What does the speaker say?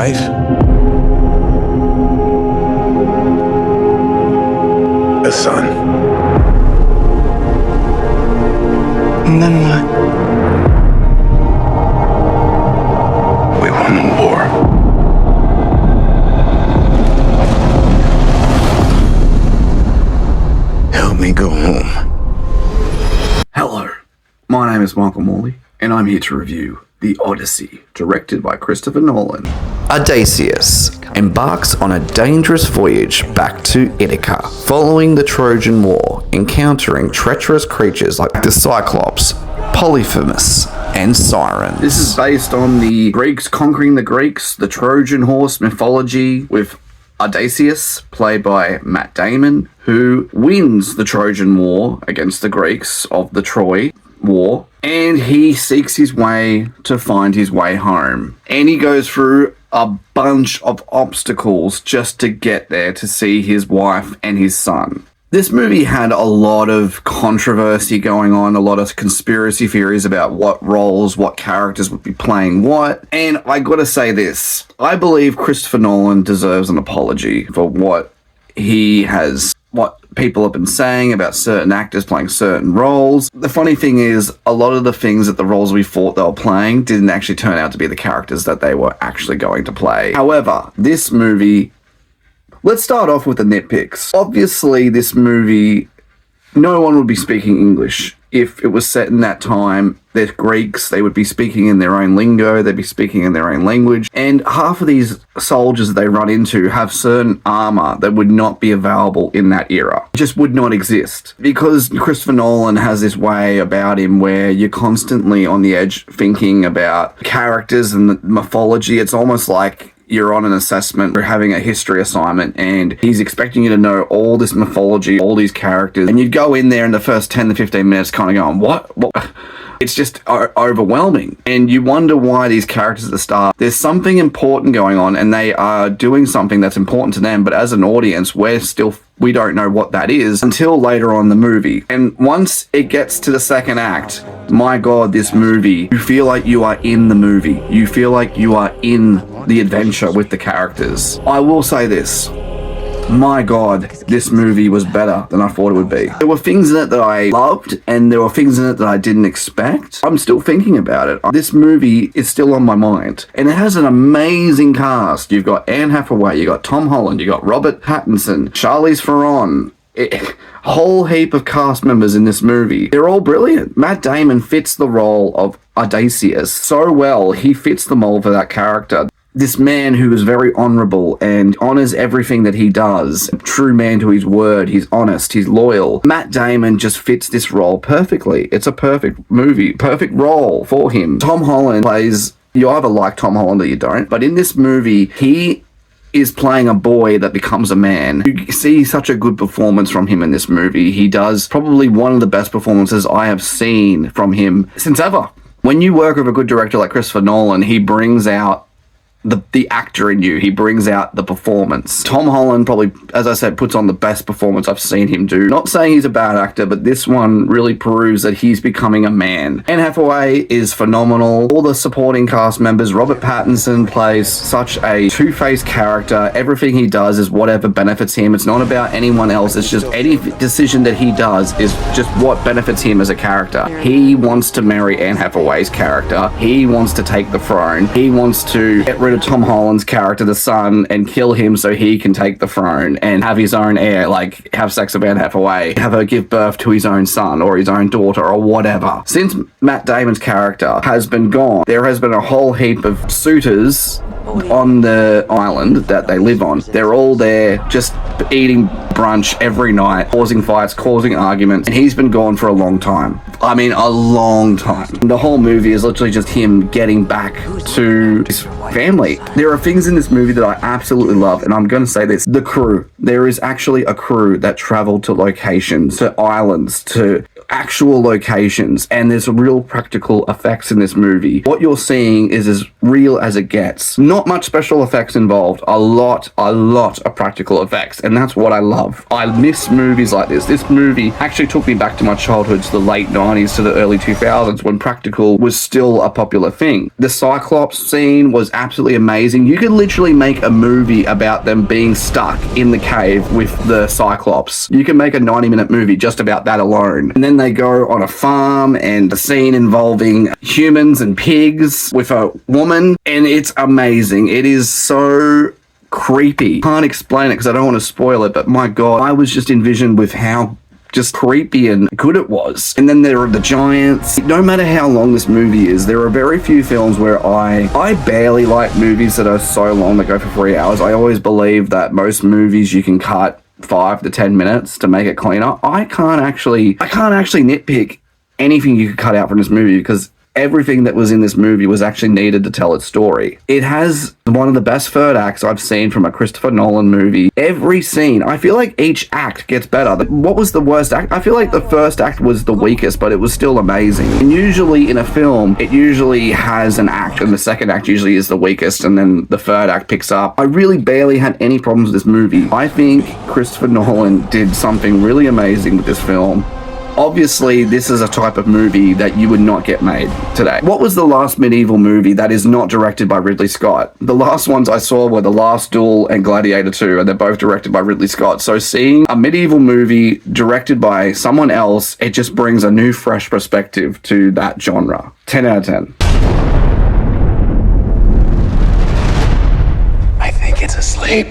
wife? A son. And then what? We won the war. Help me go home. Hello, my name is Morley, and I'm here to review The Odyssey, directed by Christopher Nolan. Odysseus embarks on a dangerous voyage back to Ithaca, following the Trojan War, encountering treacherous creatures like the Cyclops, Polyphemus, and Siren. This is based on the Greeks conquering the Greeks, the Trojan horse mythology, with Odysseus, played by Matt Damon, who wins the Trojan War against the Greeks of the Troy War, and he seeks his way to find his way home. And he goes through a bunch of obstacles just to get there to see his wife and his son. This movie had a lot of controversy going on, a lot of conspiracy theories about what roles, what characters would be playing what. And I gotta say this, I believe Christopher Nolan deserves an apology for what people have been saying about certain actors playing certain roles. The funny thing is, a lot of the things that the roles we thought they were playing didn't actually turn out to be the characters that they were actually going to play. However, this movie, let's start off with the nitpicks. Obviously, this movie, no one would be speaking English. If it was set in that time, they're Greeks, they would be speaking in their own lingo, they'd be speaking in their own language. And half of these soldiers that they run into have certain armor that would not be available in that era. It just would not exist. Because Christopher Nolan has this way about him where you're constantly on the edge thinking about characters and the mythology. It's almost like you're on an assessment or having a history assignment and he's expecting you to know all this mythology, all these characters, and you'd go in there in the first 10 to 15 minutes kind of going, what? It's just overwhelming. And you wonder why these characters at the start, there's something important going on and they are doing something that's important to them, but as an audience, we don't know what that is until later on in the movie. And once it gets to the second act, my God, this movie, you feel like you are in the movie. You feel like you are in the adventure with the characters. I will say this. My God, this movie was better than I thought it would be. There were things in it that I loved, and there were things in it that I didn't expect. I'm still thinking about it. This movie is still on my mind, and it has an amazing cast. You've got Anne Hathaway, you got Tom Holland, you got Robert Pattinson, Charlize Theron. A whole heap of cast members in this movie. They're all brilliant. Matt Damon fits the role of Odysseus so well. He fits the mold for that character. This man who is very honorable and honors everything that he does. A true man to his word. He's honest. He's loyal. Matt Damon just fits this role perfectly. It's a perfect movie. Perfect role for him. Tom Holland plays... You either like Tom Holland or you don't. But in this movie, he is playing a boy that becomes a man. You see such a good performance from him in this movie. He does probably one of the best performances I have seen from him since ever. When you work with a good director like Christopher Nolan, he brings out the actor in you. He brings out the performance. Tom Holland probably, as I said, puts on the best performance I've seen him do. Not saying he's a bad actor, but this one really proves that he's becoming a man. Anne Hathaway is phenomenal. All the supporting cast members. Robert Pattinson plays such a two-faced character. Everything he does is whatever benefits him. It's not about anyone else. It's just any decision that he does is just what benefits him as a character. He wants to marry Anne Hathaway's character. He wants to take the throne. He wants to get rid of Tom Holland's character, the son, and kill him so he can take the throne and have his own heir, like have sex with Anne Hathaway, have her give birth to his own son or his own daughter or whatever. Since Matt Damon's character has been gone, there has been a whole heap of suitors on the island that they live on. They're all there just eating brunch every night, causing fights, causing arguments, and he's been gone for a long time. I mean, a long time. The whole movie is literally just him getting back to his family. There are things in this movie that I absolutely love, and I'm going to say this. The crew. There is actually a crew that travel to locations, to islands, to actual locations, and there's real practical effects in this movie. What you're seeing is as real as it gets. Not much special effects involved. A lot of practical effects, and that's what I love. I miss movies like this. This movie actually took me back to my childhood, to the late 90s to the early 2000s, when practical was still a popular thing. The Cyclops scene was absolutely amazing. You could literally make a movie about them being stuck in the cave with the Cyclops. You can make a 90-minute movie just about that alone. And then they go on a farm, and a scene involving humans and pigs with a woman, and it's amazing. It is so creepy. Can't explain it because I don't want to spoil it, but my god, I was just envisioned with how just creepy and good it was. And then there are the giants. No matter how long this movie is, there are very few films where I barely like movies that are so long that go for 3 hours. I always believe that most movies you can cut 5 to 10 minutes to make it cleaner. I can't actually nitpick anything you could cut out from this movie, because everything that was in this movie was actually needed to tell its story. It has one of the best third acts I've seen from a Christopher Nolan movie. Every scene, I feel like each act gets better. What was the worst act? I feel like the first act was the weakest, but it was still amazing. And usually in a film, it usually has an act, and the second act usually is the weakest, and then the third act picks up. I really barely had any problems with this movie. I think Christopher Nolan did something really amazing with this film. Obviously, this is a type of movie that you would not get made today. What was the last medieval movie that is not directed by Ridley Scott? The last ones I saw were The Last Duel and Gladiator 2, and they're both directed by Ridley Scott. So seeing a medieval movie directed by someone else, it just brings a new, fresh perspective to that genre. 10 out of 10. I think it's asleep.